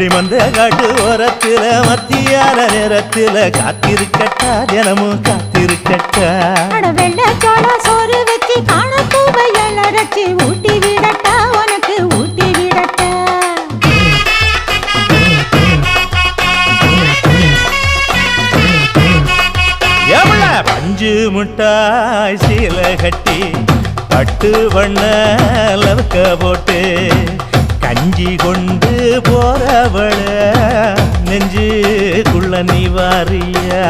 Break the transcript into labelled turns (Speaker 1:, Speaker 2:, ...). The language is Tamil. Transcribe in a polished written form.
Speaker 1: வழிமந்த காட்டு ஓரத்துல மத்தியான நேரத்துல காத்திருக்கட்டா தினமும் காத்திருக்கட்டா
Speaker 2: வெள்ள சோள சோறு வச்சு காண பூவையல் அரைச்சி ஊட்டி விடட்டா உனக்கு ஊட்டி விடட்டா
Speaker 1: எவ்வள பஞ்சு முட்டாய் சீல கட்டி பட்டு வண்ண லவக்க போட்டு கஞ்சி கொண்டு போறவள நெஞ்சுக்குள்ள நீ வாரியா